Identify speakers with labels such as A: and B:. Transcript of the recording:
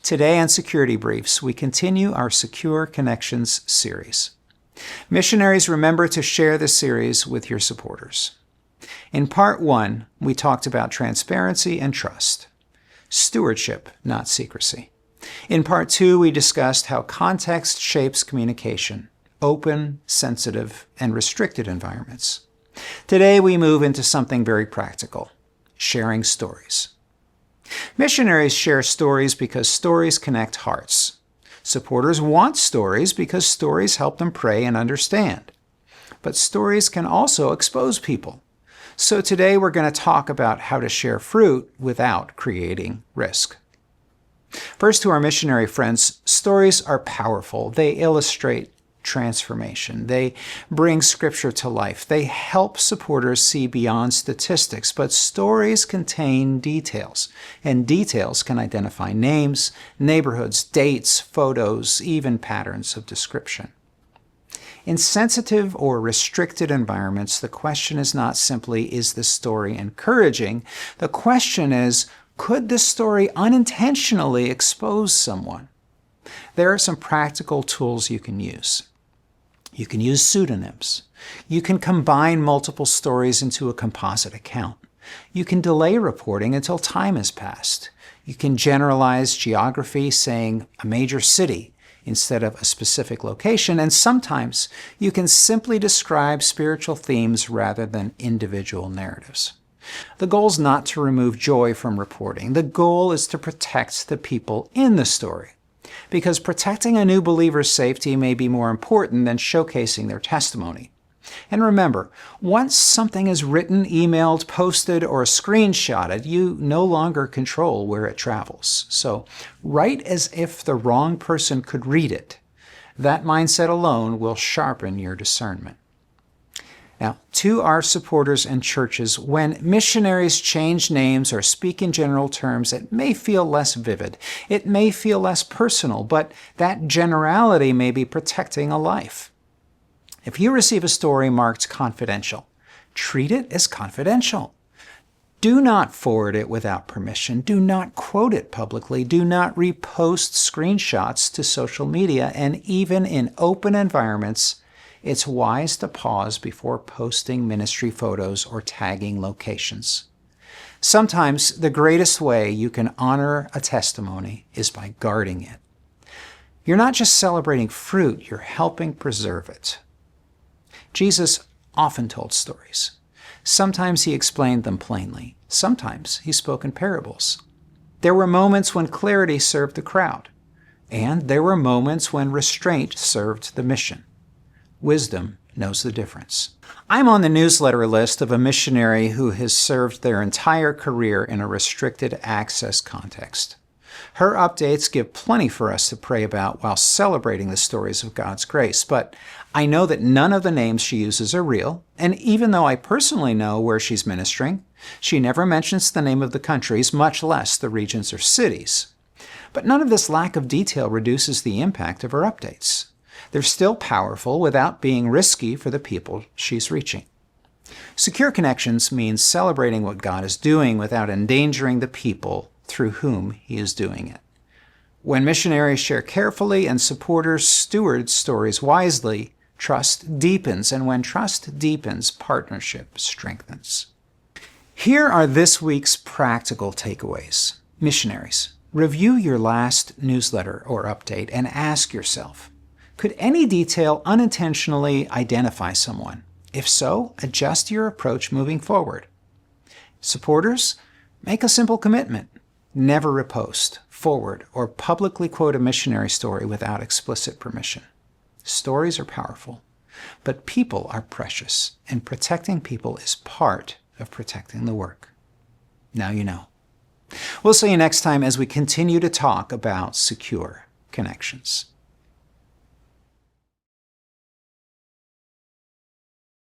A: Today on Security Briefs, we continue our Secure Connections series. Missionaries, remember to share this series with your supporters. In Part 1, we talked about transparency and trust, stewardship, not secrecy. In Part 2, we discussed how context shapes communication, open, sensitive, and restricted environments. Today, we move into something very practical, sharing stories. Missionaries share stories because stories connect hearts. Supporters want stories because stories help them pray and understand. But stories can also expose people. So today we're going to talk about how to share fruit without creating risk. First, to our missionary friends, stories are powerful. They illustrate transformation. They bring Scripture to life. They help supporters see beyond statistics, but stories contain details, and details can identify names, neighborhoods, dates, photos, even patterns of description. In sensitive or restricted environments, the question is not simply, is the story encouraging? The question is, could this story unintentionally expose someone? There are some practical tools you can use. You can use pseudonyms. You can combine multiple stories into a composite account. You can delay reporting until time has passed. You can generalize geography, saying a major city instead of a specific location, and sometimes you can simply describe spiritual themes rather than individual narratives. The goal is not to remove joy from reporting. The goal is to protect the people in the story, because protecting a new believer's safety may be more important than showcasing their testimony. And remember, once something is written, emailed, posted, or screenshotted, you no longer control where it travels. So write as if the wrong person could read it. That mindset alone will sharpen your discernment. Now, to our supporters and churches, when missionaries change names or speak in general terms, it may feel less vivid. It may feel less personal, but that generality may be protecting a life. If you receive a story marked confidential, treat it as confidential. Do not forward it without permission. Do not quote it publicly. Do not repost screenshots to social media. And even in open environments, it's wise to pause before posting ministry photos or tagging locations. Sometimes the greatest way you can honor a testimony is by guarding it. You're not just celebrating fruit, you're helping preserve it. Jesus often told stories. Sometimes he explained them plainly. Sometimes he spoke in parables. There were moments when clarity served the crowd, and there were moments when restraint served the mission. Wisdom knows the difference. I'm on the newsletter list of a missionary who has served their entire career in a restricted access context. Her updates give plenty for us to pray about while celebrating the stories of God's grace, but I know that none of the names she uses are real, and even though I personally know where she's ministering, she never mentions the name of the countries, much less the regions or cities. But none of this lack of detail reduces the impact of her updates. They're still powerful without being risky for the people she's reaching. Secure Connections means celebrating what God is doing without endangering the people through whom He is doing it. When missionaries share carefully and supporters steward stories wisely, trust deepens, and when trust deepens, partnership strengthens. Here are this week's practical takeaways. Missionaries, review your last newsletter or update and ask yourself, could any detail unintentionally identify someone? If so, adjust your approach moving forward. Supporters, make a simple commitment. Never repost, forward, or publicly quote a missionary story without explicit permission. Stories are powerful, but people are precious, and protecting people is part of protecting the work. Now you know. We'll see you next time as we continue to talk about secure connections.